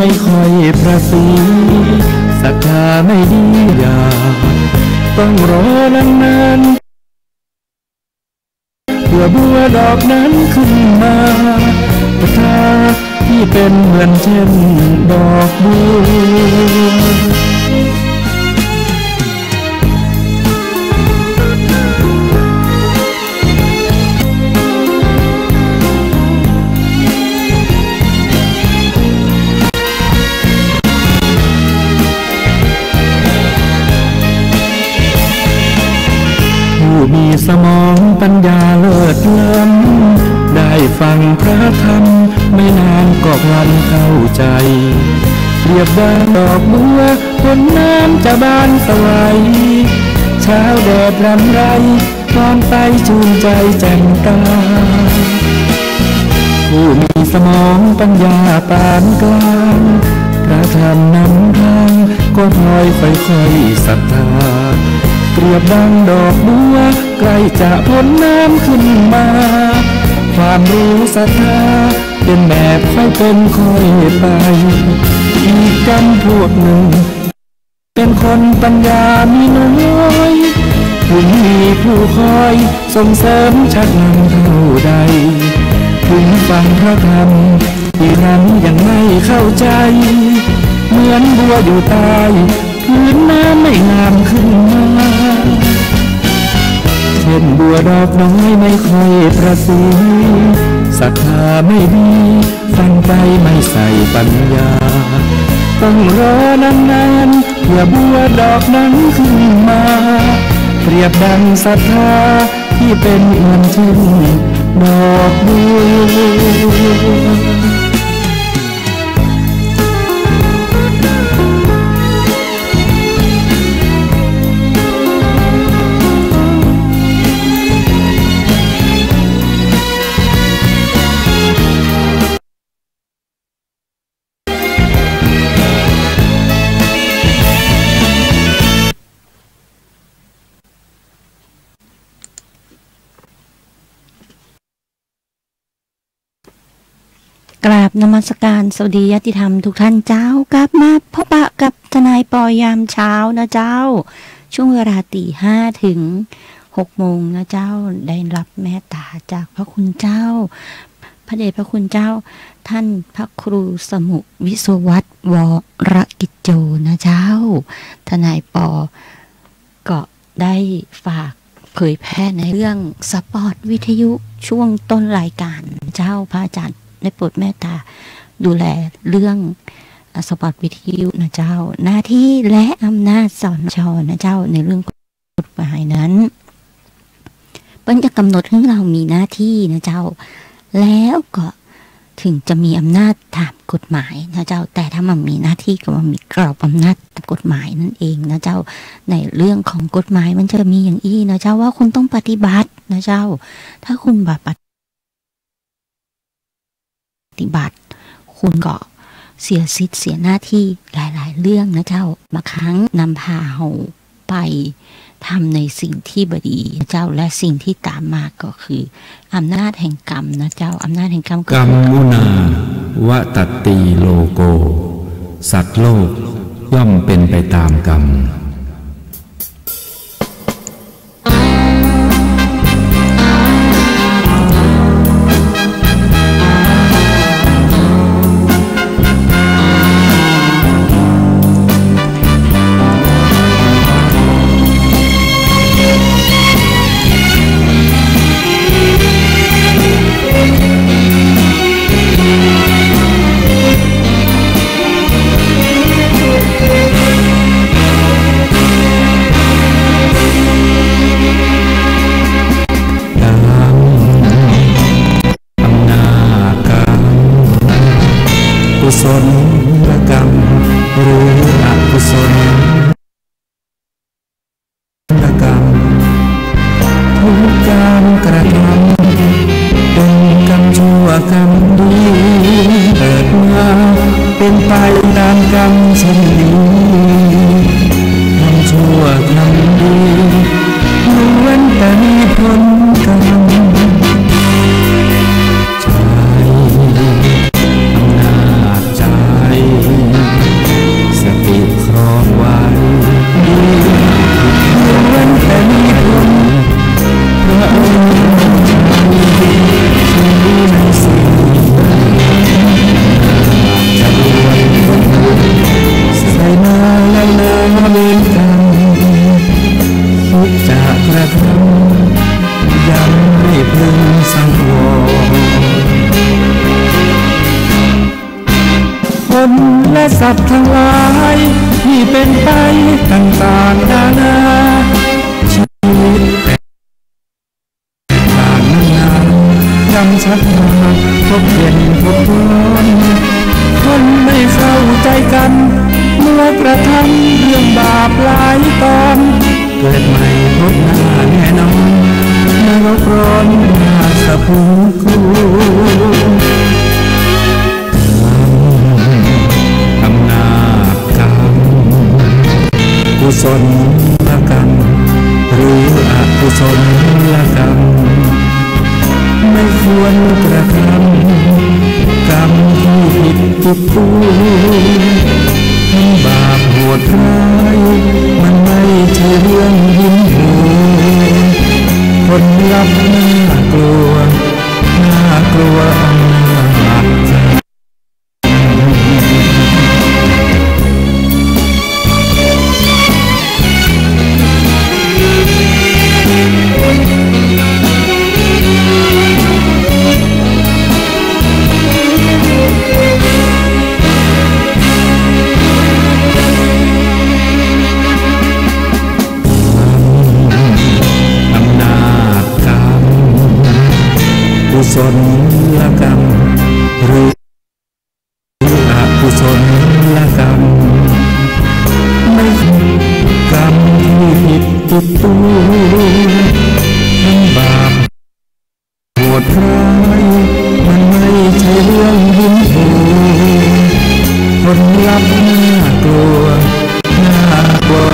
ไม่ค่อยประสีศรัทธาไม่ดีอย่าต้องรอนานๆเพื่อบัวดอกนั้นขึ้นมาศรัทธาที่เป็นเหมือนเช่นดอกบัวมีสมองปัญญาเลิศล้ำได้ฟังพระธรรมไม่นานก็พลันเข้าใจเรียบดังดอกบัวพ้นน้ำจะบานสลายเช้าแดดรำไรตอนไปชื่นใจแจ่มตาผู้มีสมองปัญญาปานกลางพระธรรมนำทางก็พลอยค่อยๆศรัทธาเปรียบดังดอกบัวใกล้จะพ้นน้ำขึ้นมาความรู้ศรัทธาเป็นแบบค่อยเป็นค่อยไปอีกกันพวกหนึ่งเป็นคนปัญญามีน้อยถึงมีผู้คอยส่งเสริมชักนำเท่าใดถึงฟังพระธรรมที่นั้นยังไม่เข้าใจเหมือนบัวอยู่ใต้พื้นน้ำไม่งามขึ้นมาเช่นบัวดอกน้อยไม่ค่อยประสีศรัทธาไม่ดีฟังไปไม่ใส่ปัญญาต้องรอนานๆเพื่อบัวดอกนั้นขึ้นมาเปรียบดังศรัทธาที่เป็นเหมือนเช่นดอกบัวกราบนมัสการสวัสดีญาติธรรมทุกท่านเจ้ากลับมาพบปะกับทนายปอยามเช้านะเจ้าช่วงเวลาตี 5 ถึง 6 โมงนะเจ้าได้รับเมตตาจากพระคุณเจ้าพระเดชพระคุณเจ้าท่านพระครูสมุวิศวัตรวรกิจโจนะเจ้าทนายปอก็ได้ฝากเผยแพร่ในเรื่องสปอร์ตวิทยุช่วงต้นรายการเจ้าพระอาจารย์ได้โปรดเมตตาดูแลเรื่องสปอร์ตวิทยุนะเจ้าหน้าที่และอำนาจสนช.นะเจ้าในเรื่องกฎหมายนั้นเปิ้ลจะกำหนดให้เรามีหน้าที่นะเจ้าแล้วก็ถึงจะมีอำนาจตามกฎหมายนะเจ้าแต่ถ้ามันมีหน้าที่ก็มันมีกรอบอำนาจตามกฎหมายนั่นเองนะเจ้าในเรื่องของกฎหมายมันจะมีอย่างอี้นะเจ้าว่าคุณต้องปฏิบัตินะเจ้าถ้าคุณปฏิบัติคุณก็เสียสิทธิ์เสียหน้าที่หลายๆเรื่องนะเจ้าบางครั้งนำพาเราไปทำในสิ่งที่บดีนะเจ้าและสิ่งที่ตามมาก็คืออำนาจแห่งกรรมนะเจ้าอำนาจแห่งกรรมกรรมมุนาวะตัตติโลโกสัตว์โลกย่อมเป็นไปตามกรรมกุศลกรรมหรืออกุศลกรรมทุกการกระทำเป็นกรรมชั่วกรรมดีเกิดมาเป็นไปตามกรรมเช่นนี้กรรมชั่วกรรมดีล้วนแต่มีผลกรรมอ คนและสัตว์ทั้งหลายที่เป็นไปต่างๆนานาชีวิตต่างนานำชักมาพบเย็นพบร้อนคนไม่เข้าใจกันเมื่อกระทำเรื่องบาปหลายตอนเกิดใหม่พบหน้าแน่นอนนรกร้อนมาสะพุงคูอำนาจกรรมกุศลกรรมหรืออกุศลกรรมไม่ควรกระทำกรรมที่ผิดติดตัวทั้งบาปโหดร้ายมันไม่ใช่เรื่องยิ้มโหยผลลัพธ์น่ากลัวน่ากลัวอำนาจใจกุศลกรรมหรืออกุศลกรรมไม่กรรมที่ผิดติดตัวทั้งบาปโหดร้ายมันไม่ใช่เรื่องยิ้มโหยผลลัพธ์น่ากลัวน่ากลัว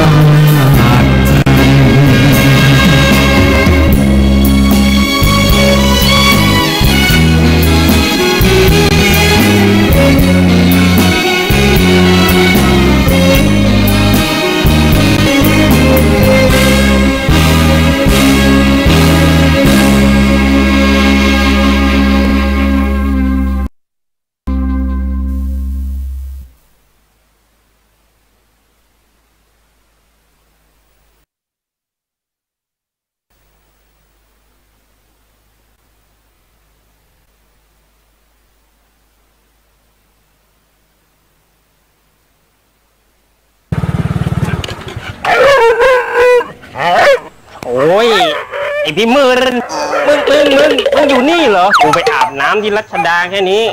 โอ้ยไอพี่มืนมึงอยู่นี่เหรอกูไปอาบน้ำที่รัชดาแค่นี้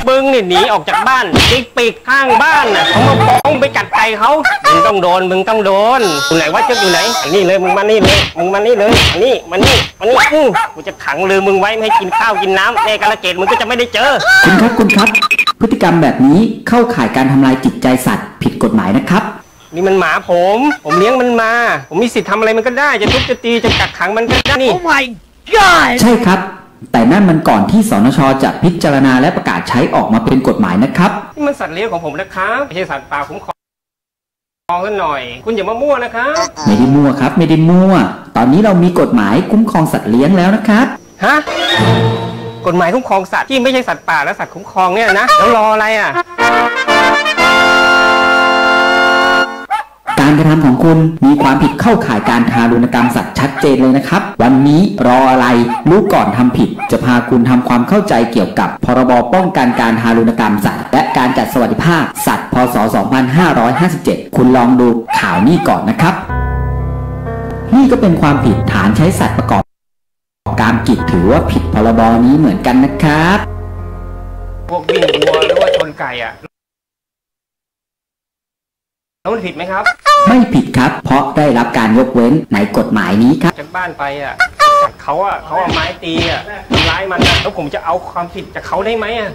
มึงเนี่ยหนีออกจากบ้านปีกข้างบ้านน่ะเขามาฟ้องไปกัดไก่เขามึงต้องโดนอยู่ไหนวะเจ้าอยู่ไหนอันนี้เลยมึงมานี่เลยอันนี้กูจะขังลืมมึงไว้ไม่ให้กินข้าวกินน้ำในกาลเกตมึงก็จะไม่ได้เจอคุณครับพฤติกรรมแบบนี้เข้าข่ายการทำลายจิตใจสัตว์ผิดกฎหมายนะครับนี่มันหมาผมเลี้ยงมันมาผมมีสิทธิ์ทำอะไรมันก็ได้จะทุบจะตีจะกักขังมันก็ได้นี่ Oh my God ใช่ครับแต่นั่นมันก่อนที่สนช.จะพิจารณาและประกาศใช้ออกมาเป็นกฎหมายนะครับนี่มันสัตว์เลี้ยงของผมนะครับไม่ใช่สัตว์ป่าคุ้มครองกันหน่อยคุณอย่ามามั่วนะครับไม่ได้มั่วครับไม่ได้มั่วตอนนี้เรามีกฎหมายคุ้มครองสัตว์เลี้ยงแล้วนะครับฮะกฎหมายคุ้มครองสัตว์ที่ไม่ใช่สัตว์ป่าและสัตว์คุ้มครองเนี่ยนะแล้วรออะไรอ่ะการกระทำของคุณมีความผิดเข้าข่ายการทารุณกรรมสัตว์ชัดเจนเลยนะครับวันนี้รออะไรรู้ก่อนทำผิดจะพาคุณทำความเข้าใจเกี่ยวกับพรบป้องกันการทารุณกรรมสัตว์และการจัดสวัสดิภาพสัตว์พ.ศ. 2557คุณลองดูข่าวนี้ก่อนนะครับนี่ก็เป็นความผิดฐานใช้สัตว์ประกอบการกิจถือว่าผิดพรบนี้เหมือนกันนะครับพวกวิ่งวัวหรือว่าชนไก่อ่ะแล้วมันผิดไหมครับไม่ผิดครับเพราะได้รับการยกเว้นในกฎหมายนี้ครับจากบ้านไปอ่ะเขาเอาไม้ตีอ่ะทำร้ายมันอ่ะแล้วผมจะเอาความผิดจากเขาได้ไหมอ่ะ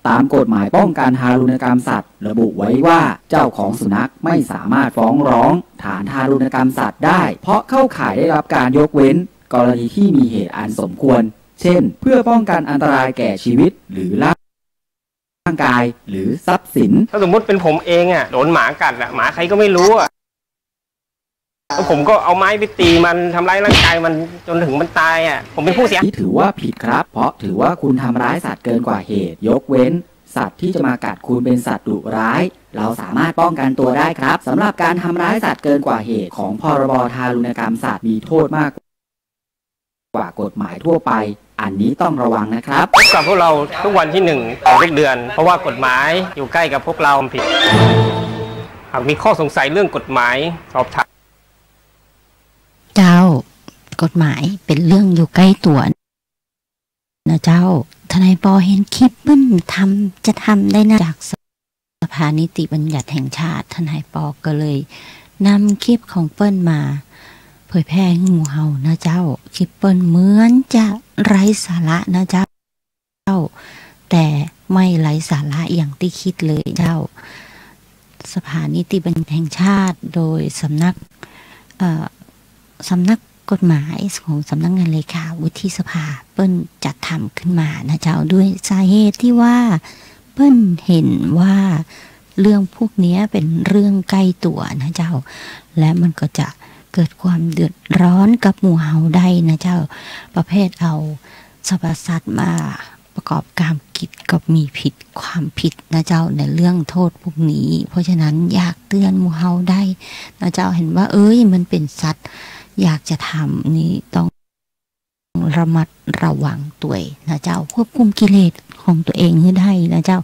ตามกฎหมายป้องกันทารุณกรรมสัตว์ระบุไว้ว่าเจ้าของสุนัขไม่สามารถฟ้องร้องฐานทารุณกรรมสัตว์ได้เพราะเข้าข่ายได้รับการยกเว้นกรณีที่มีเหตุอันสมควรเช่นเพื่อป้องกันอันตรายแก่ชีวิตหรือร่างกายหรือทรัพย์สินถ้าสมมติเป็นผมเองอ่ะโดนหมากัดอ่ะหมาใครก็ไม่รู้อ่ะแล้วผมก็เอาไม้ไปตีมันทำร้ายร่างกายมันจนถึงมันตายอ่ะผมเป็นผู้เสียที่ถือว่าผิดครับเพราะถือว่าคุณทำร้ายสัตว์เกินกว่าเหตุยกเว้น สัตว์ที่จะมากัดคุณเป็นสัตว์ดุร้ายเราสามารถป้องกันตัวได้ครับสำหรับการทำร้ายสัตว์เกินกว่าเหตุของพรบทารุณกรรมสัตว์มีโทษมากกว่ากฎหมายทั่วไปอันนี้ต้องระวังนะครับพบกับพวกเราทุกวันที่1ของทุกเดือนเพราะว่ากฎหมายอยู่ใกล้กับพวกเราผิดหากมีข้อสงสัยเรื่องกฎหมายสอบถามเจ้ากฎหมายเป็นเรื่องอยู่ใกล้ตัวนะเจ้าทนายปอเห็นคลิปเปิ้ลจะทำได้นะจากสภานิติบัญญัติแห่งชาติทนายปอก็เลยนำคลิปของเปิ้ลมาเผยแพร่ให้หมู่เฮานะเจ้าคลิปเปิ้ลเหมือนจะไร้สาระนะเจ้าแต่ไม่ไร้สาระอย่างที่คิดเลยเจ้าสภานิติบัญญัติแห่งชาติโดยสำนักกฎหมายของสำนักงานเลขาวุฒิสภาเปิ้ลจัดทำขึ้นมานะเจ้าด้วยสาเหตุที่ว่าเปิ้ลเห็นว่าเรื่องพวกนี้เป็นเรื่องใกล้ตัวนะเจ้าและมันก็จะเกิดความเดือดร้อนกับหมู่เฮาได้นะเจ้าประเภทเอาสรรพสัตว์มาประกอบการกิจกับมีผิดความผิดนะเจ้าในเรื่องโทษพวกนี้เพราะฉะนั้นอยากเตือนหมู่เฮาได้นะเจ้าเห็นว่ามันเป็นสัตว์อยากจะทำนี่ต้องระมัดระวังตัวนะเจ้าควบคุมกิเลสของตัวเองให้ได้นะเจ้า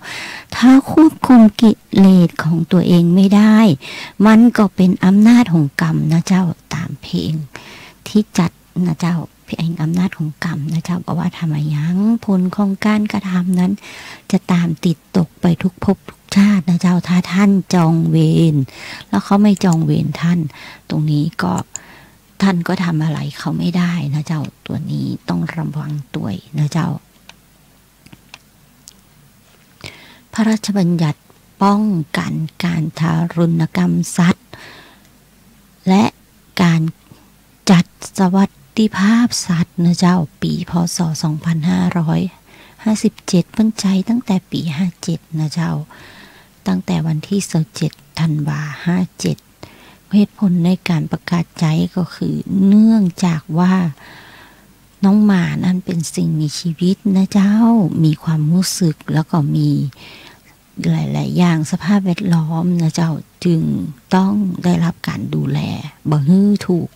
ถ้าควบคุมกิเลสของตัวเองไม่ได้มันก็เป็นอำนาจของกรรมนะเจ้าตามเพลงที่จัดนะเจ้าเพลงอำนาจของกรรมนะเจ้าบอกว่าทำยังผลของการกระทำนั้นจะตามติดตกไปทุกภพทุกชาตินะเจ้าถ้าท่านจองเวรแล้วเขาไม่จองเวรท่านตรงนี้ก็ท่านก็ทำอะไรเขาไม่ได้นะเจ้าตัวนี้ต้องระวังตัวนะเจ้าพระราชบัญญัติป้องกันการทารุณกรรมสัตว์และการจัดสวัสดิภาพสัตว์นะเจ้าปีพ.ศ. 2557เพิ่นใจตั้งแต่ปี57นะเจ้าตั้งแต่วันที่27ธันวาคม57เหตุผลในการประกาศใจก็คือเนื่องจากว่าน้องหมานั้นเป็นสิ่งมีชีวิตนะเจ้ามีความรู้สึกแล้วก็มีหลายๆอย่างสภาพแวดล้อมนะเจ้าจึงต้องได้รับการดูแลบ่ให้ถูก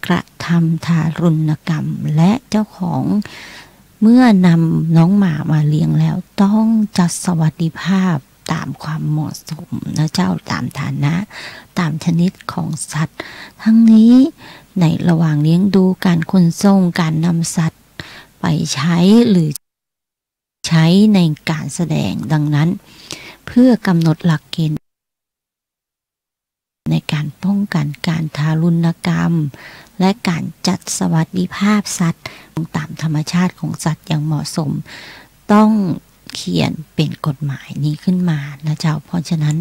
กระทำทารุณกรรมและเจ้าของเมื่อนำน้องหมามาเลี้ยงแล้วต้องจัดสวัสดิภาพตามความเหมาะสมนะเจ้าตามฐานะตามชนิดของสัตว์ทั้งนี้ในระหว่างเลี้ยงดูการขนส่งการนำสัตว์ไปใช้หรือใช้ในการแสดงดังนั้นเพื่อกำหนดหลักเกณฑ์ในการป้องกันการทารุณกรรมและการจัดสวัสดิภาพสัตว์ตามธรรมชาติของสัตว์อย่างเหมาะสมต้องเขียนเป็นกฎหมายนี้ขึ้นมานะเจ้าเพราะฉะนั้น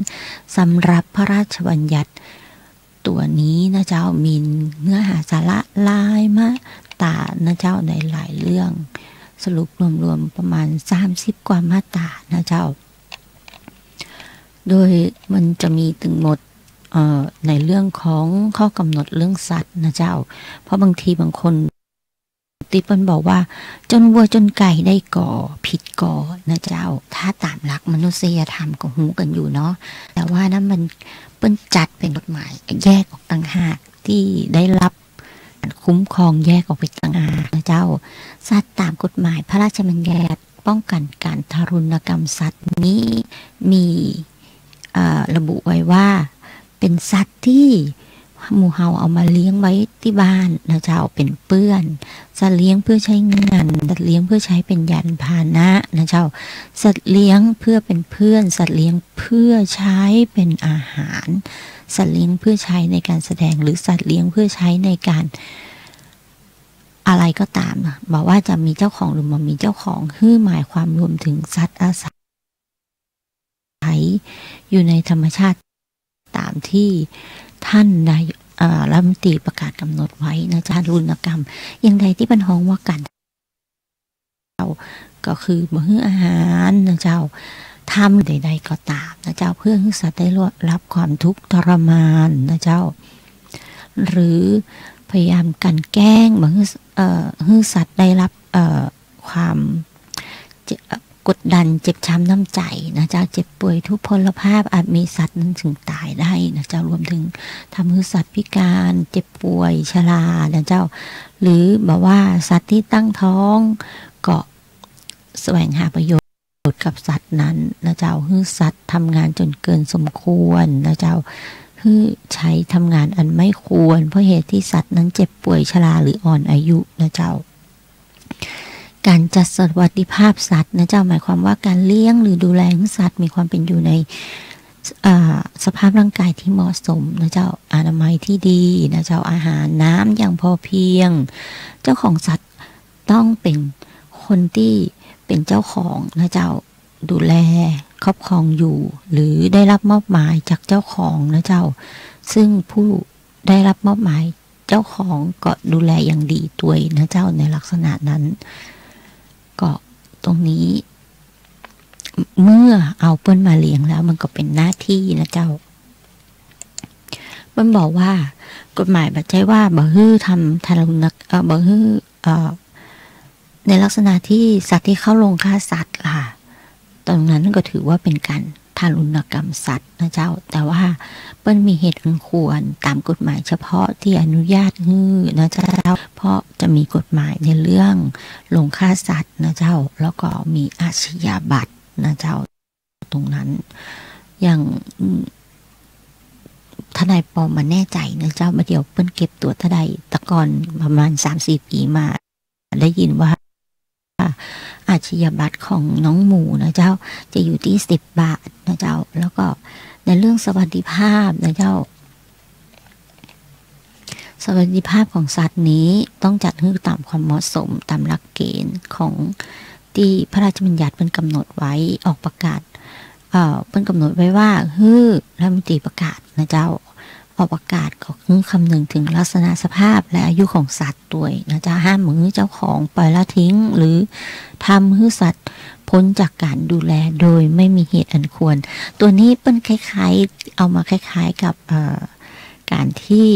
สำหรับพระราชบัญญัติตัวนี้นะเจ้ามีเนื้อหาสาระหลายมาตรานะเจ้าในหลายเรื่องสรุปรวมๆประมาณ30กว่ามาตรานะเจ้าโดยมันจะมีถึงหมดในเรื่องของข้อกำหนดเรื่องสัตว์นะเจ้าเพราะบางทีบางคนติเปิ้ลบอกว่าจนวัวจนไก่ได้ก่อผิดก่อนะเจ้าถ้าตามหลักมนุษยธรรมก็หูกันอยู่เนาะแต่ว่านั้นมันเปิ้ลจัดเป็นกฎหมายแยกออกต่างหากที่ได้รับคุ้มครองแยกออกไปต่างหากนะเจ้าสัตว์ตามกฎหมายพระราชบัญญัติป้องกันการทารุณกรรมสัตว์นี้มีระบุไว้ว่าเป็นสัตว์ที่หมู่เฮาเอามาเลี้ยงไว้ที่บ้านนะเจ้าเป็นเปื้อนสัตว์เลี้ยงเพื่อใช้งานสัตว์เลี้ยงเพื่อใช้เป็นยานพาหนะนะเจ้าสัตว์เลี้ยงเพื่อเป็นเพื่อนสัตว์เลี้ยงเพื่อใช้เป็นอาหารสัตว์เลี้ยงเพื่อใช้ในการแสดงหรือสัตว์เลี้ยงเพื่อใช้ในการอะไรก็ตามนะบอกว่าจะมีเจ้าของหรือไม่มีเจ้าของคือหมายความรวมถึงสัตว์อาศัยอยู่ในธรรมชาติตามที่ท่านนายรัฐมนตรีประกาศกำหนดไว้นะจ๊ะทารุณกรรมอย่างใดที่บรรท้องว่ากันก็คือมื้ออาหารนะเจ้าทำใดๆก็ตามนะเจ้าเพื่อให้สัตว์ได้รับความทุกข์ทรมานนะเจ้าหรือพยายามกันแกล้งให้สัตว์ได้รับความก ดดันเจ็บช้ำน้ำใจนะเจ้าเจ็บป่วยทุพพลภาพอาจมีสัตว์นั้นถึงตายได้นะเจ้ารวมถึงทำให้สัตว์พิการเจ็บป่วยชรานะเจ้าหรือแบบว่าสัตว์ที่ตั้งท้องก็แสวงหาประโยชน์กับสัตว์นั้นนะเจ้าให้สัตว์ทำงานจนเกินสมควรนะเจ้าให้ใช้ทำงานอันไม่ควรเพราะเหตุที่สัตว์นั้นเจ็บป่วยชราหรืออ่อนอายุนะเจ้าการจัดสวัสดิภาพสัตว์นะเจ้าหมายความว่าการเลี้ยงหรือดูแลสัตว์มีความเป็นอยู่ในสภาพร่างกายที่เหมาะสมนะเจ้าอนามัยที่ดีนะเจ้าอาหารน้ำอย่างพอเพียงเจ้าของสัตว์ต้องเป็นคนที่เป็นเจ้าของนะเจ้าดูแลครอบครองอยู่หรือได้รับมอบหมายจากเจ้าของนะเจ้าซึ่งผู้ได้รับมอบหมายเจ้าของก็ดูแลอย่างดีตัวนะเจ้าในลักษณะนั้นก็ตรงนี้เมื่อเอาเปิ้ลมาเลี้ยงแล้วมันก็เป็นหน้าที่นะเจ้าเปิ้ลบอกว่ากฎหมายบัดใจว่าบ่ฮื้อทำทารุณบ่ฮื้อในลักษณะที่สัตว์ที่เข้าโรงฆ่าสัตว์ล่ะตรงนั้นก็ถือว่าเป็นการทารุณกรรมสัตว์นะเจ้าแต่ว่าเปิ้ลมีเหตุอันควรตามกฎหมายเฉพาะที่อนุญาตฮื้อนะเจ้าเพราะจะมีกฎหมายในเรื่องโรงฆ่าสัตว์นะเจ้าแล้วก็มีอาชญาบัตรนะเจ้าตรงนั้นอย่างทนายปอมาแน่ใจนะเจ้ามาเดี๋ยวเปิ้ลเก็บตัวทนายตะกอนประมาณ 3-4 ปีมาได้ยินว่าอาชญาบัตรของน้องหมูนะเจ้าจะอยู่ที่10 บาทนะเจ้าแล้วก็ในเรื่องสวัสดิภาพนะเจ้าสวัสดิภาพของสัตว์นี้ต้องจัดให้ตามความเหมาะสมตามหลักเกณฑ์ของที่พระราชบัญญัติเป็นกำหนดไว้ออกประกาศเป็นกำหนดไว้ว่ารัฐมนตรีประกาศนะเจ้าออกประกาศก็คือคำนึงถึงลักษณะสภาพและอายุของสัตว์ด้วยนะเจ้าห้ามมือเจ้าของปล่อยละทิ้งหรือทำให้สัตว์พ้นจากการดูแลโดยไม่มีเหตุอันควรตัวนี้เป็นคล้ายๆเอามาคล้ายๆกับการที่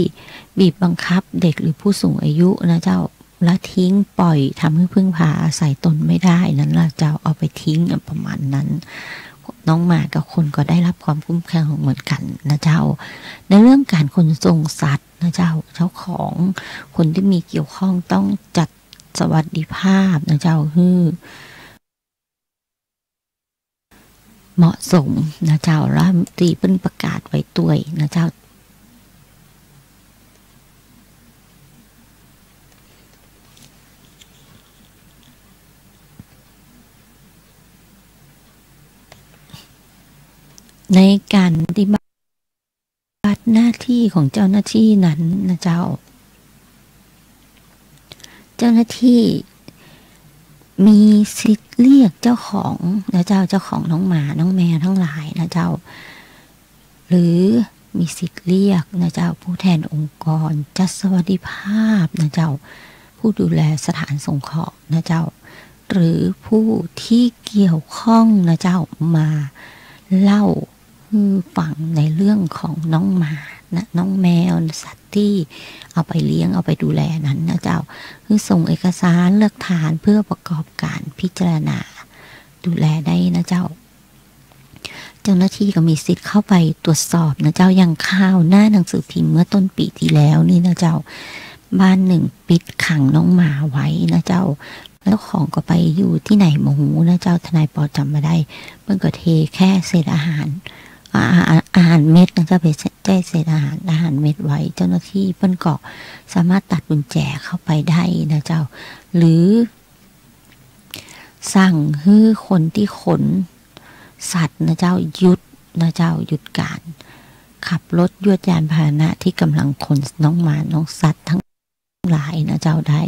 บีบบังคับเด็กหรือผู้สูงอายุนะเจ้าละทิ้งปล่อยทำให้พึ่งพาอาศัยตนไม่ได้นั้นล่ะเจ้าเอาไปทิ้งประมาณนั้นน้องหมากับคนก็ได้รับความคุ้มครองเหมือนกันนะเจ้าในเรื่องการขนส่งสัตว์นะเจ้าเจ้าของคนที่มีเกี่ยวข้องต้องจัดสวัสดิภาพนะเจ้าเหมาะสมนะเจ้ารัฐมนตรีเป็นประกาศไว้ด้วยนะเจ้าในการปฏิบัติหน้าที่ของเจ้าหน้าที่นั้นนะเจ้าหน้าที่มีสิทธิ์เรียกเจ้าของนะเจ้าของน้องหมาน้องแมวทั้งหลายนะเจ้าหรือมีสิทธิ์เรียกนะเจ้าผู้แทนองค์กรจัดสวัสดิภาพนะเจ้าผู้ดูแลสถานสงเคราะห์นะเจ้าหรือผู้ที่เกี่ยวข้องนะเจ้ามาเล่าฟังในเรื่องของน้องหมานะน้องแมวสัตว์ที่เอาไปเลี้ยงเอาไปดูแลนั้นนะเจ้าคือส่งเอกสารหลักฐานเพื่อประกอบการพิจารณาดูแลได้นะเจ้าเจ้าหน้าที่ก็มีสิทธิ์เข้าไปตรวจสอบนะเจ้าอย่างข่าวหน้าหนังสือพิมพ์เมื่อต้นปีที่แล้วนี่นะเจ้าบ้านหนึ่งปิดขังน้องหมาไว้นะเจ้าแล้วของก็ไปอยู่ที่ไหนหมูนะเจ้าทนายปอจำมาได้เพิ่งก็เทแค่เศษอาหารเม็ดนะเจ้าไปแจ้เศษอาหารเม็ดไว้เจ้าหน้าที่เพิ่นก็สามารถตัดกุญแจเข้าไปได้นะเจ้าหรือสั่งให้คนที่ขนสัตว์นะเจ้าหยุดนะเจ้าหยุดการขับรถยวดยานพาหนะที่กำลังขนน้องหมาน้องสัตว์ทั้งหลายนะเจ้าได้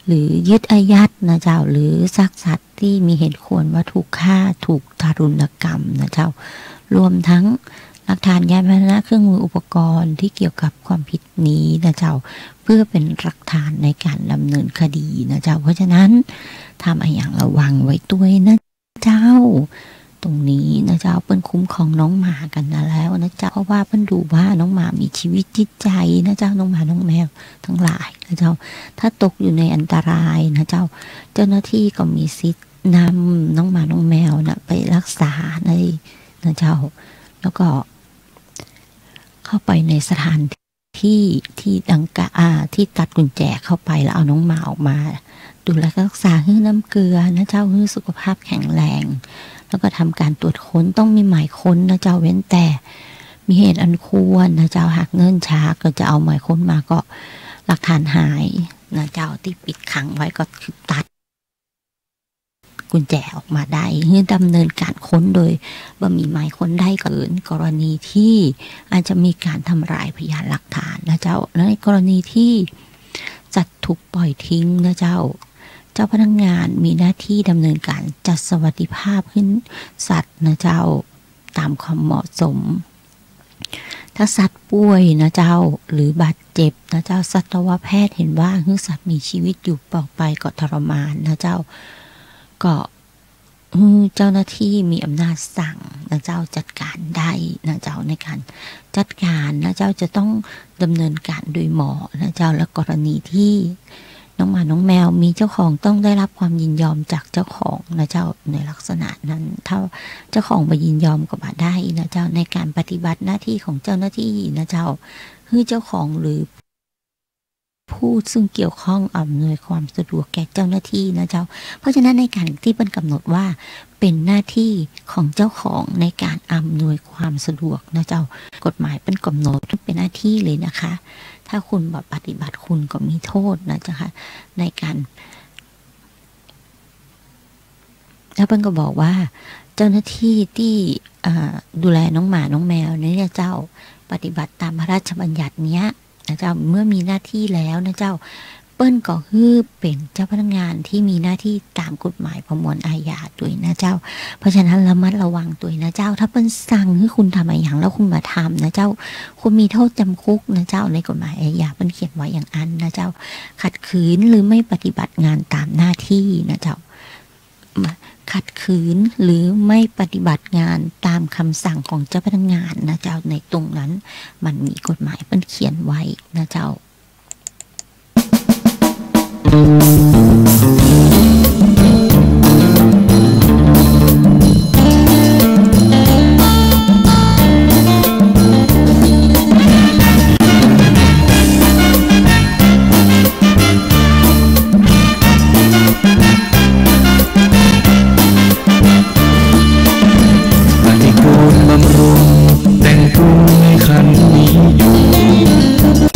หรือยึดอายัดนะเจ้าหรือซากสัตว์ที่มีเหตุควรว่าถูกฆ่าถูกทารุณกรรมนะเจ้ารวมทั้งหลักฐานยานพาหนะเครื่องมืออุปกรณ์ที่เกี่ยวกับความผิดนี้นะเจ้าเพื่อเป็นหลักฐานในการดำเนินคดีนะเจ้าเพราะฉะนั้นทำอย่างระวังไว้ด้วยนะเจ้าตรงนี้นะเจ้าเปิ้นคุ้มของน้องหมากันนะแล้วนะเจ้าเพราะว่าเปิ้นดูว่าน้องหมามีชีวิตจิตใจนะเจ้าน้องหมาน้องแมวทั้งหลายนะเจ้าถ้าตกอยู่ในอันตรายนะเจ้าหน้าที่ก็มีสิทธิ์ นำน้องหมาน้องแมวนะไปรักษาในนะเจ้าแล้วก็เข้าไปในสถานที่ดังกะที่ตัดกุญแจเข้าไปแล้วเอาน้องหมาออกมาดูแลรักษาให้น้ำเกลือนะเจ้าให้สุขภาพแข็งแรงแล้วก็ทำการตรวจค้นต้องมีหมายค้นนะเจ้าเว้นแต่มีเหตุอันควรนะเจ้าหากเนิ่นช้าก็จะเอาหมายค้นมาก็หลักฐานหายนะเจ้าที่ปิดขังไว้ก็คือตัดกุญแจออกมาได้เพื่อดำเนินการค้นโดยว่ามีหมายค้นได้เกินกรณีที่อาจจะมีการทำลายพยานหลักฐานนะเจ้าในกรณีที่สัตว์ถูกปล่อยทิ้งนะเจ้าพนักงานมีหน้าที่ดำเนินการจัดสวัสดิภาพขึ้นสัตว์นะเจ้าตามความเหมาะสมถ้าสัตว์ป่วยนะเจ้าหรือบาดเจ็บนะเจ้าสัตวแพทย์เห็นว่าสัตว์มีชีวิตอยู่ต่อไปก็ทรมานนะเจ้าก็เจ้าหน้าที่มีอำนาจสั่งนะเจ้าจัดการได้นะเจ้าในการจัดการนะเจ้าจะต้องดำเนินการโดยหมอนะเจ้าและกรณีที่น้องหมาน้องแมวมีเจ้าของต้องได้รับความยินยอมจากเจ้าของนะเจ้าในลักษณะนั้นถ้าเจ้าของไปยินยอมก็บ่ได้นะเจ้าในการปฏิบัติหน้าที่ของเจ้าหน้าที่นะเจ้าคือเจ้าของหรือผู้ซึ่งเกี่ยวข้องอำนวยความสะดวกแก่เจ้าหน้าที่นะเจ้าเพราะฉะนั้นในการที่เป็นกำหนดว่าเป็นหน้าที่ของเจ้าของในการอำนวยความสะดวกนะเจ้ากฎหมายเป็นกำหนดเป็นหน้าที่เลยนะคะถ้าคุณปฏิบัติคุณก็มีโทษนะเจ้าค่ะในการแล้วเพิ่นก็บอกว่าเจ้าหน้าที่ที่ดูแลน้องหมาน้องแมวเนี่ยเจ้าปฏิบัติตามพระราชบัญญัติเนี้ยนะเจ้าเมื่อมีหน้าที่แล้วนะเจ้าเปิ้ลก็คือเป็นเจ้าพนักงานที่มีหน้าที่ตามกฎหมายประมวลอาญาด้วยนะเจ้าเพราะฉะนั้นระมัดระวังตัวนะเจ้าถ้าเปิ้ลสั่งให้คุณทำอะไรอย่างแล้วคุณมาทำนะเจ้าคุณมีโทษจำคุกนะเจ้าในกฎหมายอาญาเปิ้ลเขียนไว้อย่างนั้นนะเจ้าขัดขืนหรือไม่ปฏิบัติงานตามหน้าที่นะเจ้าขัดขืนหรือไม่ปฏิบัติงานตามคำสั่งของเจ้าพนักงานนะเจ้าในตรงนั้นมันมีกฎหมายเปิ้ลเขียนไว้นะเจ้า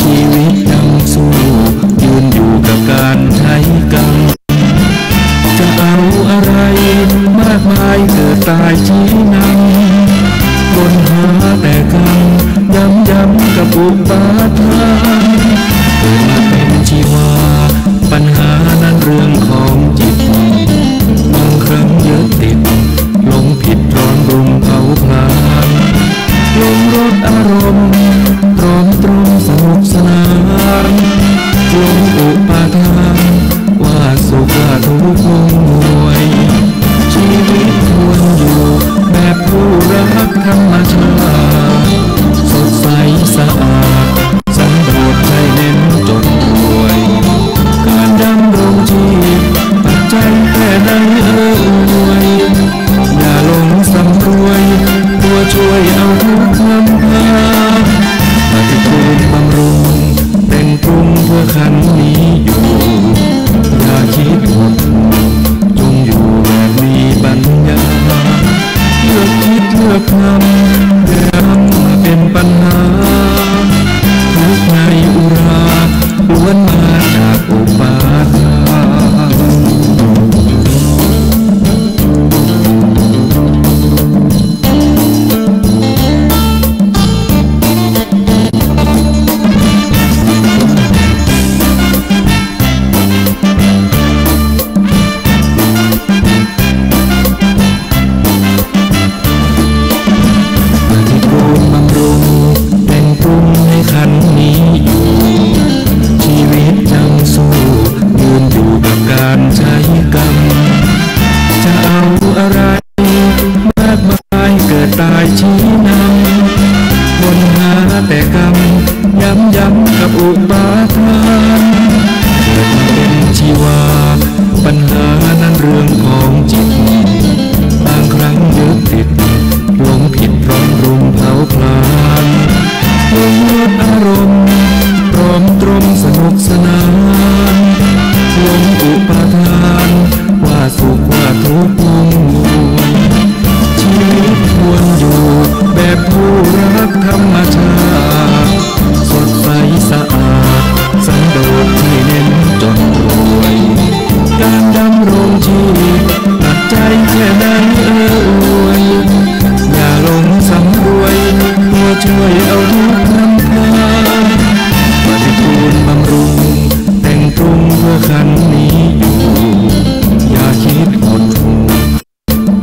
ชีวิตยังสู้ยืนอยู่กับการใช้ก ใจแค่นั้นอวยอย่าหลงสำรวยตัวช่วยเอาทุกนำพาปฏิทูลบำรุงแต่งปรุงเพื่อขันนี้อยู่อย่าคิดหดหู่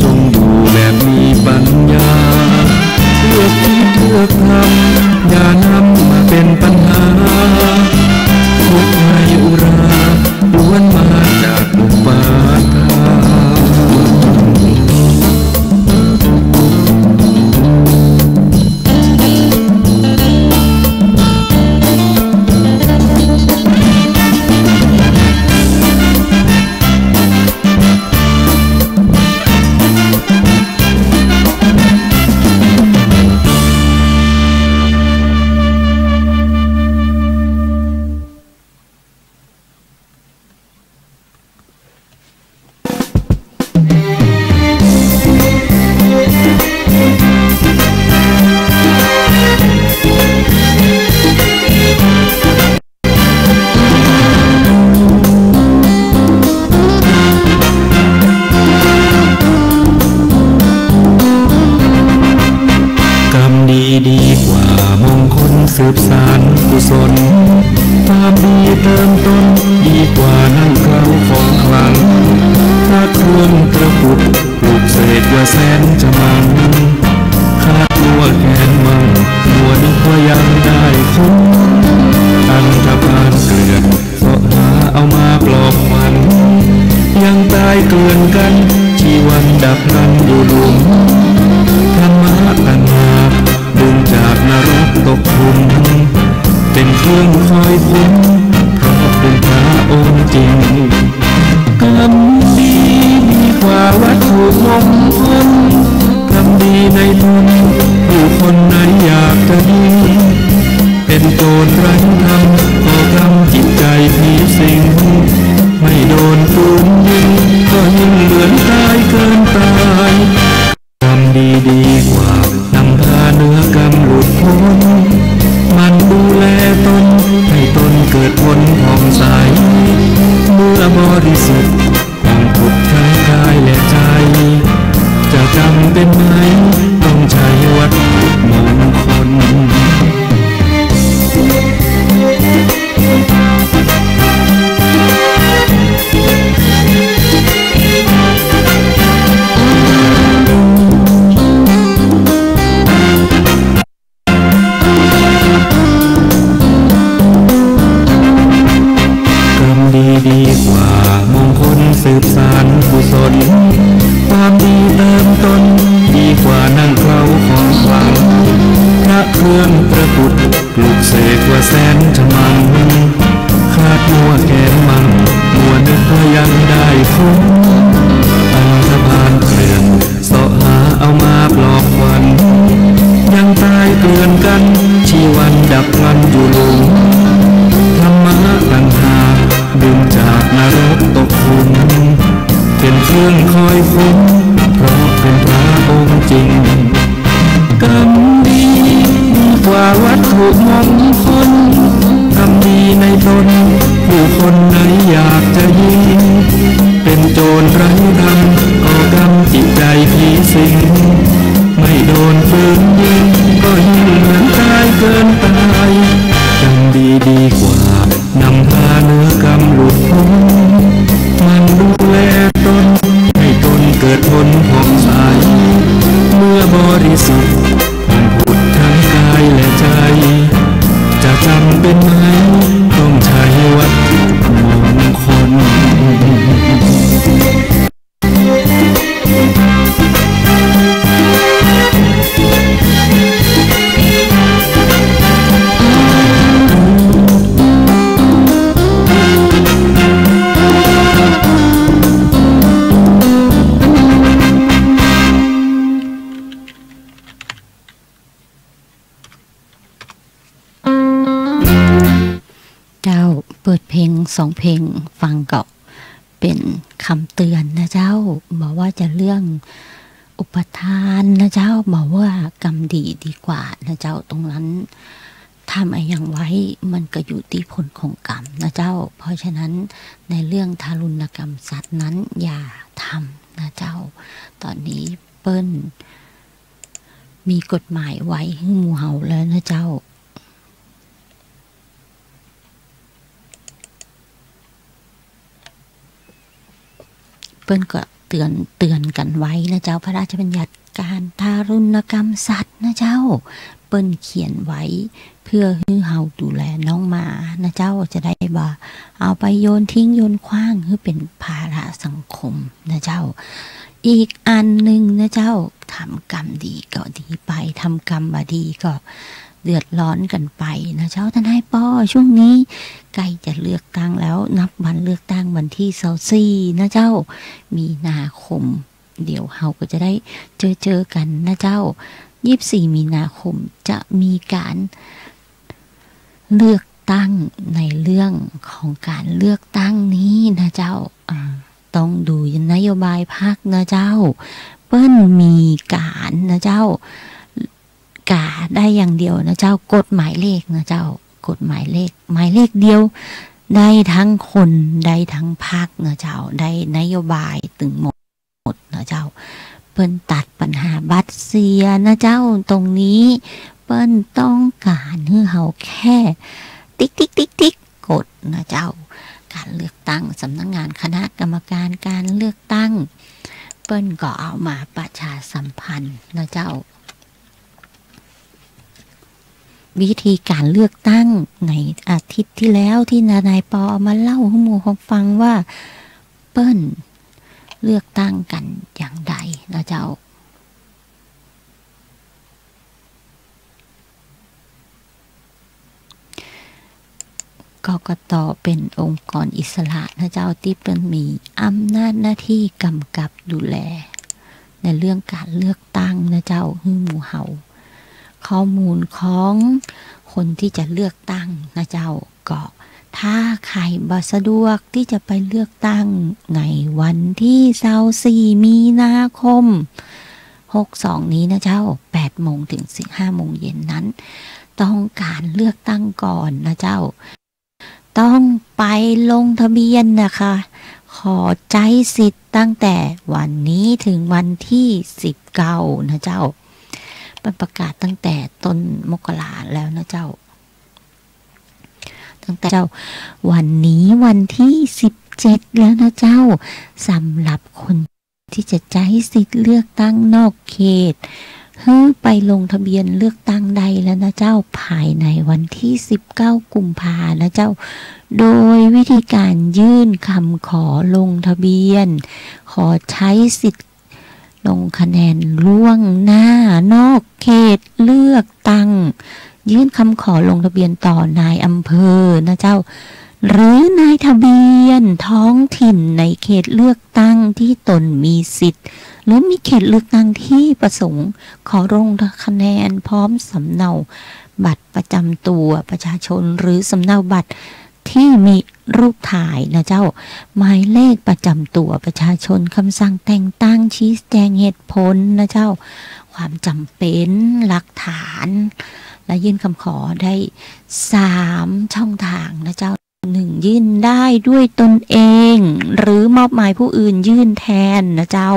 จงอยู่แบบมีปัญญาเลือกคิดเลือกทำอย่านำมาเป็นปัญหาทุกข์ในอุราล้วนมาจากอุปาทานสืบสานกุศลความดีเติมต้นดีกว่านั่งเกลาของขลังถ้าเครื่องตระกุดปลูกเศษว่าแสนจะมันขาดตัวแกนมั่งหัวนึกว่ายังได้คุ้มอันธพาลเกลื่อนเสาะหาเอามาปลอบมันยังตายเกลื่อนกันชีวันดับนั้นอยู่หลุมธรรมะตัณหาดึงจากนรกตกทุนเป็นเครื่องคอยคุ้มเพราะเป็นพระองค์จริงกรรมดีดีกว่าวัตถุมงคลกรรมดีในตนผู้คนไหนอยากจะดีเป็นโจรไร้ธรรมก่อกรรมจิตใจผีสิงไม่โดนปืนยิงก็ยิ่งเหมือนตายเกินตายกรรมดีดีกว่านำพาเนื้อกรรมหลุดพ้นมันดูแลตนให้ตนเกิดผลผ่องใสเมื่อบริสุทธิ์ต้องผุดทั้งกายและใจจะจำเป็นไหมต้องใช้วัตถุมงคลดีกว่ามงคลสืบสานกุศลความดีเติมต้นดีกว่านั่งเคล้าของขลังพระเครื่องตระกุดปลูกเสกว่าแสนจะมันขาดมัวแกนมันมัวนึกว่ายังได้คุ้มอันธพาลเกลื่อนเสาะหาเอามาปลอบขวัญยังตายเกลื่อนกันชีวันดับวันอยู่หลุมธรรมะตัณหาดึงจากนรกตกทุนเป็นเครื่องคอยคุ้มเพราะเป็นพระองค์จริงกรรมดีดีกว่าวัตถุมงคลกรรมดีในตนผู้คนไหนอยากจะยิงเป็นโจรไร้ธรรมก่อกรรมจิตใจผีสิงไม่โดนปืนยิงก็ยิ่งเหมือนตายเกินตายกรรมดีดีกว่านำพาเนื้อกรรมหลุดพ้นมันดูแลตนให้ตนเกิดผลผ่องใสเมื่อบริสุทธิ์ทั้งผุดทั้งกายและใจจะจำเป็นไหมต้องใช้วัตถุมงคล เปิดเพลง2 เพลงฟังก็เป็นคำเตือนนะเจ้าบอกว่าจะเรื่องอุปทานนะเจ้าบอกว่ากรรมดีดีกว่านะเจ้าตรงนั้นทำอะไรอย่างไว้มันก็อยู่ที่ผลของกรรมนะเจ้าเพราะฉะนั้นในเรื่องทารุณกรรมสัตว์นั้นอย่าทำ นะเจ้าตอนนี้เปิ้ลมีกฎหมายไว้ให้หมู่เฮาแล้วนะเจ้าเปิ้ลก็เตือนกันไว้นะเจ้าพระราชบัญญัติการทารุณกรรมสัตว์นะเจ้าเปิ้ลเขียนไว้เพื่อให้เฮาดูแลน้องหมานะเจ้าจะได้บ่เอาไปโยนทิ้งโยนขว้างให้เป็นภาระสังคมนะเจ้าอีกอันหนึ่งนะเจ้าทำกรรมดีก็ดีไปทำกรรมบ่ดีก็เดือดร้อนกันไปนะเจ้าทนายป้อช่วงนี้ใกล้จะเลือกตั้งแล้วนับวันเลือกตั้งวันที่24นะเจ้ามีนาคมเดี๋ยวเฮาก็จะได้เจอกันนะเจ้า24มีนาคมจะมีการเลือกตั้งในเรื่องของการเลือกตั้งนี้นะเจ้าต้องดูนโยบายพรรคนะเจ้าเปิ้ลมีการนะเจ้ากาได้อย่างเดียวนะเจ้ากฎหมายเลขนะเจ้ากฎหมายเลขหมายเลขเดียวได้ทั้งคนได้ทั้งพรรคนะเจ้าได้นโยบายถึงหมดนะเจ้าเปิ้ลตัดปัญหาบัตรเสียนะเจ้าตรงนี้เปิ้ลต้องการให้เฮาแค่ติ๊กกดนะเจ้าการเลือกตั้งสำนักงานคณะกรรมการการเลือกตั้งเปิ้ลก็เอามาประชาสัมพันธ์นะเจ้าวิธีการเลือกตั้งในอาทิตย์ที่แล้วที่นายปอมาเล่าให้หมู่ฟังว่าเปิ้ลเลือกตั้งกันอย่างใดนะเจ้ากกต.เป็นองค์กรอิสระนะเจ้าที่เป็นมีอำนาจหน้าที่กำกับดูแลในเรื่องการเลือกตั้งนะเจ้าให้หมู่เฮาข้อมูลของคนที่จะเลือกตั้งนะเจ้าก็ถ้าใครบ่สะดวกที่จะไปเลือกตั้งในวันที่24มีนาคม62นี้นะเจ้า8โมงถึง5โมงเย็นนั้นต้องการเลือกตั้งก่อนนะเจ้าต้องไปลงทะเบียนนะคะขอใจสิทธิ์ตั้งแต่วันนี้ถึงวันที่19นะเจ้าประกาศตั้งแต่ต้นมกราแล้วนะเจ้าตั้งแต่เจ้าวันนี้วันที่17แล้วนะเจ้าสำหรับคนที่จะใช้สิทธิ์เลือกตั้งนอกเขตไปลงทะเบียนเลือกตั้งใดแล้วนะเจ้าภายในวันที่19กุมภาพันธ์นะเจ้าโดยวิธีการยื่นคำขอลงทะเบียนขอใช้สิทธิ์ลงคะแนนล่วงหน้านอกเขตเลือกตั้งยื่นคำขอลงทะเบียนต่อนายอำเภอนะเจ้าหรือนายทะเบียนท้องถิ่นในเขตเลือกตั้งที่ตนมีสิทธิ์หรือมีเขตเลือกตั้งที่ประสงค์ขอลงคะแนนพร้อมสำเนาบัตรประจำตัวประชาชนหรือสำเนาบัตรที่มีรูปถ่ายนะเจ้าหมายเลขประจำตัวประชาชนคำสั่งแต่งตั้งชี้แจงเหตุผลนะเจ้าความจำเป็นหลักฐานและยื่นคำขอได้3ช่องทางนะเจ้า1ยื่นได้ด้วยตนเองหรือมอบหมายผู้อื่นยื่นแทนนะเจ้า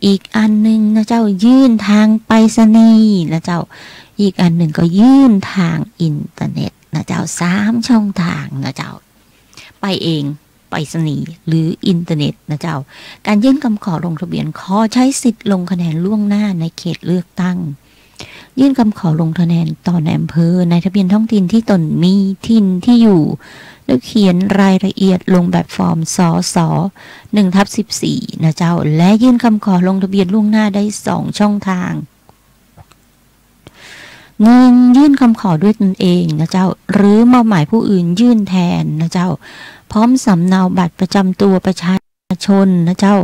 อีกอันหนึ่งนะเจ้ายื่นทางไปรษณีย์นะเจ้าอีกอันหนึ่งก็ยื่นทางอินเทอร์เน็ตนะเจ้า3ช่องทางนะเจ้าไปเองไปรษณีย์หรืออินเทอร์เน็ตนะเจ้าการยื่นคำขอลงทะเบียนขอใช้สิทธิ์ลงคะแนนล่วงหน้าในเขตเลือกตั้งยื่นคำขอลงคะแนนต่อในอำเภอในทะเบียนท้องถิ่นที่ตนมีถิ่นที่อยู่แล้วเขียนรายละเอียดลงแบบฟอร์มสส1/14นะเจ้าและยื่นคำขอลงทะเบียนล่วงหน้าได้2ช่องทาง1ยื่นคำขอด้วยตนเองนะเจ้าหรือมอบหมายผู้อื่นยื่นแทนนะเจ้าพร้อมสำเนาบัตรประจำตัวประชาชนนะเจ้า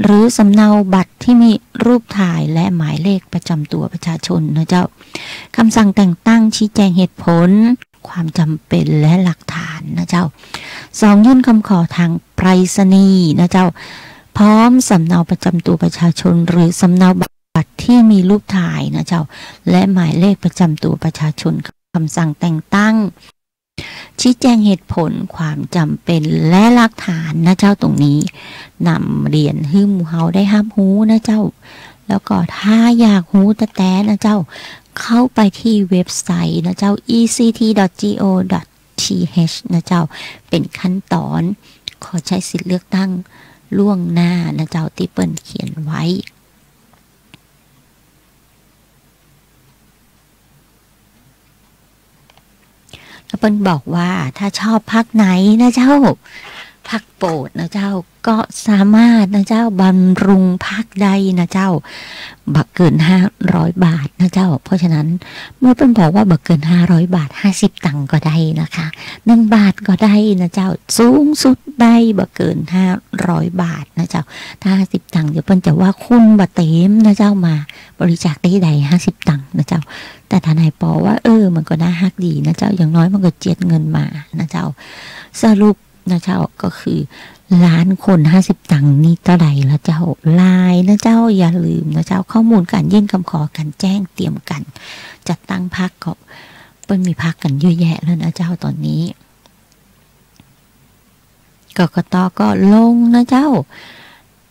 หรือสำเนาบัตรที่มีรูปถ่ายและหมายเลขประจำตัวประชาชนนะเจ้าคำสั่งแต่งตั้งชี้แจงเหตุผลความจำเป็นและหลักฐานนะเจ้า2ยื่นคำขอทางไปรษณีย์นะเจ้าพร้อมสำเนาประจำตัวประชาชนหรือสำเนาบัตรที่มีรูปถ่ายนะเจ้าและหมายเลขประจำตัวประชาชนคำสั่งแต่งตั้งชี้แจงเหตุผลความจำเป็นและหลักฐานนะเจ้าตรงนี้ นำเรียนให้หมู่เฮาได้รับรู้นะเจ้าแล้วก็ถ้าอยากรู้แต่นะเจ้าเข้าไปที่เว็บไซต์นะเจ้า ect.go.th นะเจ้าเป็นขั้นตอนขอใช้สิทธิ์เลือกตั้งล่วงหน้านะเจ้าที่เปิ้นเขียนไว้แล้วเปิ้นบอกว่าถ้าชอบพรรคไหนนะเจ้าพรรคโปรดนะเจ้าก็สามารถนะเจ้าบำรุงพรรคใดนะเจ้าบักเกิน500 บาทนะเจ้าเพราะฉะนั้นเมื่อเปิ้นบอกว่าบักเกิน500 บาท50 ตังค์ก็ได้นะคะ1 บาทก็ได้นะเจ้าสูงสุดได้บักเกิน500 บาทนะเจ้าถ้า50 ตังค์เดี๋ยวเปิ้นจะว่าคุณบ่เต็มนะเจ้ามาบริจาคได้ใด50 ตังค์นะเจ้าแต่ทนายปอว่ามันก็น่าฮักดีนะเจ้าอย่างน้อยมันก็เจียดเงินมานะเจ้าสรุปนะเจ้าก็คือล้านคน50 ตังค์นี่เท่าใดละเจ้าลายนะเจ้าอย่าลืมนะเจ้าข้อมูลการยื่นคำขอการแจ้งเตรียมกันจัดตั้งพรรคก็เปิ้นมีพรรคกันเยอะแยะแล้วนะเจ้าตอนนี้กกต.ก็ลงนะเจ้า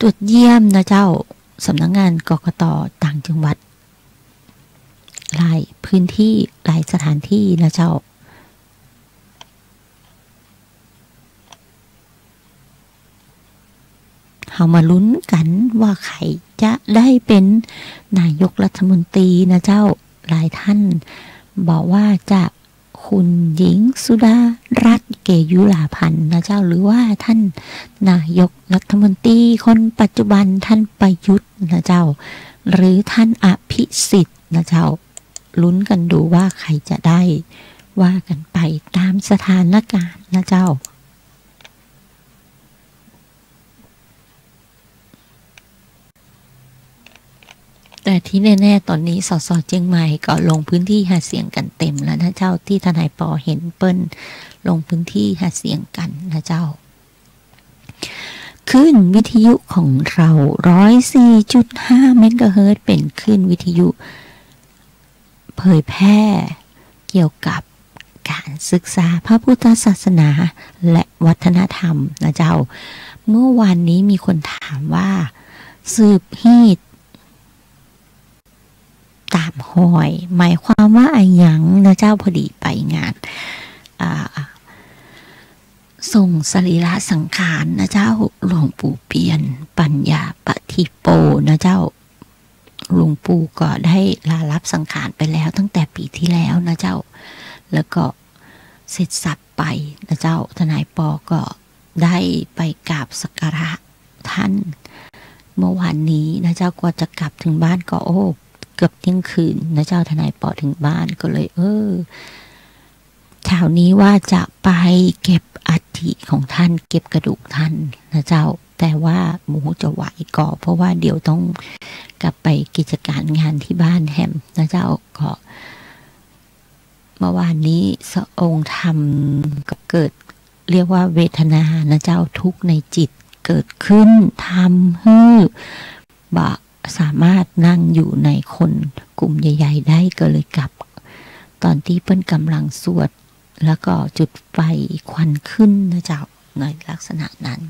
ตรวจเยี่ยมนะเจ้าสำนักงานกกต.ต่างจังหวัดหลายพื้นที่หลายสถานที่นะเจ้าเรามาลุ้นกันว่าใครจะได้เป็นนายกรัฐมนตรีนะเจ้าหลายท่านบอกว่าจะคุณหญิงสุดารัตน์เกยุราพันธ์นะเจ้าหรือว่าท่านนายกรัฐมนตรีคนปัจจุบันท่านประยุทธ์นะเจ้าหรือท่านอภิสิทธิ์นะเจ้าลุ้นกันดูว่าใครจะได้ว่ากันไปตามสถานการณ์นะเจ้าแต่ที่แน่ๆตอนนี้สสเชียงใหม่ก็ลงพื้นที่หาเสียงกันเต็มแล้วนะเจ้าที่ทนายปอเห็นเปิ้ลลงพื้นที่หาเสียงกันนะเจ้าคลื่นวิทยุของเรา 104.5 เมกะเฮิรตซ์เป็นคลื่นวิทยุเผยแพร่เกี่ยวกับการศึกษาพระพุทธศาสนาและวัฒนธรรมนะเจ้าเมื่อวานนี้มีคนถามว่าสืบฮีดตามหอยหมายความว่าอะไรหยังนะเจ้าพอดีไปงานส่งสรีระสังขารนะเจ้าหลวงปู่เปียนปัญญาปฏิโปนะเจ้าหลวงปู่ก็ได้ลาลับสังขารไปแล้วตั้งแต่ปีที่แล้วนะเจ้าแล้วก็เสร็จสับไปนะเจ้าทนายปอก็ได้ไปกราบสักการะท่านเมื่อวานนี้นะเจ้าก็จะกลับถึงบ้านก็เกือบเที่ยงคืนนะเจ้าทนายปอถึงบ้านก็เลยเช้านี้ว่าจะไปเก็บอัฐิของท่านเก็บกระดูกท่านนะเจ้าแต่ว่าหมูจะไหวก่อเพราะว่าเดี๋ยวต้องกลับไปกิจการงานที่บ้านแฮมนะเจ้าก็เมื่อวานนี้พระองค์ทำกับเกิดเรียกว่าเวทนานะเจ้าทุกข์ในจิตเกิดขึ้นทำให้สามารถนั่งอยู่ในคนกลุ่มใหญ่ๆได้ก็เลยกลับตอนที่เปิ้นกำลังสวดแล้วก็จุดไฟควันขึ้นนะเจ้าในลักษณะนั้น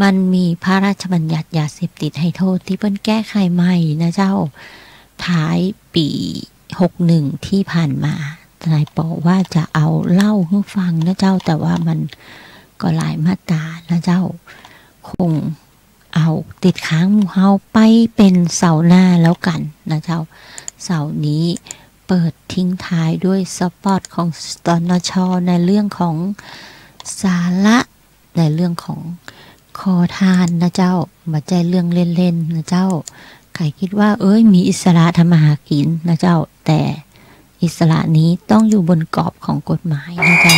มันมีพระราชบัญญัติยาเสพติดให้โทษที่เปิ้นแก้ไขใหม่นะเจ้าท้ายปี61ที่ผ่านมาทนายบอกว่าจะเอาเล่าให้ฟังนะเจ้าแต่ว่ามันก็หลายมาตรานะเจ้าคงเอาติดค้างหมู่เฮาไปเป็นเสาหน้าแล้วกันนะเจ้าเสานี้เปิดทิ้งท้ายด้วยสปอตของตนช.ในเรื่องของสาระในเรื่องของขอทานนะเจ้ามาใจเรื่องเล่นๆนะเจ้าใครคิดว่ามีอิสระทำมาหากินนะเจ้าแต่อิสระนี้ต้องอยู่บนกรอบของกฎหมายนะเจ้า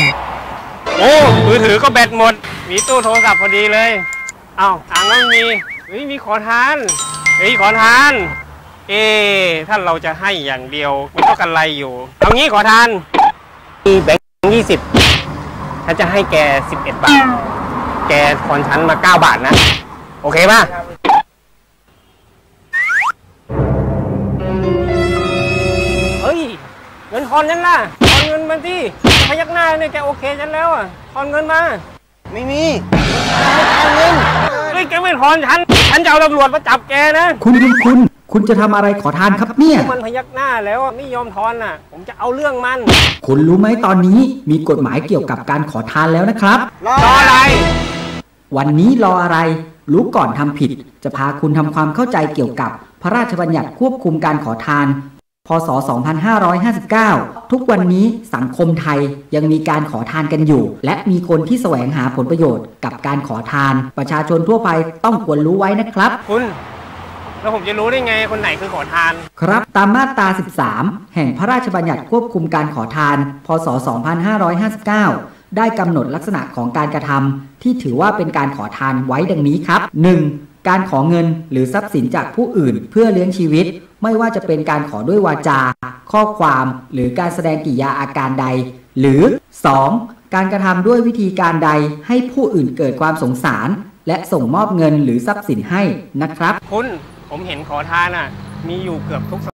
มือถือก็แบตหมดมีตู้โทรศัพท์พอดีเลยตังค์ไม่มีขอทานขอทานถ้าเราจะให้อย่างเดียวไม่ต้องกันไรอยู่เอางี้ขอทานมีแบงค์20ฉันจะให้แก11 บาทแกทอนฉันมา9 บาทนะโอเคป่ะเงินทอนฉันล่ะทอนเงินมาที่พยักหน้าเนี่ยแกโอเคฉันแล้วทอนเงินมา ไม่มีเงินเฮ้ยแกไม่ทอนฉันจะเอาตำรวจมาจับแกนะคุณจะทำอะไรขอทานครับเนี่ยมันพยักหน้าแล้วไม่ยอมทอนน่ะผมจะเอาเรื่องมันคุณรู้ไหมตอนนี้มีกฎหมายเกี่ยวกับการขอทานแล้วนะครับรออะไรวันนี้รออะไรรู้ก่อนทำผิดจะพาคุณทำความเข้าใจเกี่ยวกับพระราชบัญญัติควบคุมการขอทานพ.ศ. 2559 ทุกวันนี้สังคมไทยยังมีการขอทานกันอยู่และมีคนที่แสวงหาผลประโยชน์กับการขอทานประชาชนทั่วไปต้องควรรู้ไว้นะครับคุณแล้วผมจะรู้ได้ไงคนไหนคือขอทานครับตามมาตรา 13 แห่งพระราชบัญญัติควบคุมการขอทานพ.ศ. 2559 ได้กำหนดลักษณะของการกระทำที่ถือว่าเป็นการขอทานไว้ดังนี้ครับ 1. การขอเงินหรือทรัพย์สินจากผู้อื่นเพื่อเลี้ยงชีวิตไม่ว่าจะเป็นการขอด้วยวาจาข้อความหรือการแสดงกิริยาอาการใดหรือ 2. การกระทำด้วยวิธีการใดให้ผู้อื่นเกิดความสงสารและส่งมอบเงินหรือทรัพย์สินให้นะครับผมเห็นขอทานมีอยู่เกือบทุก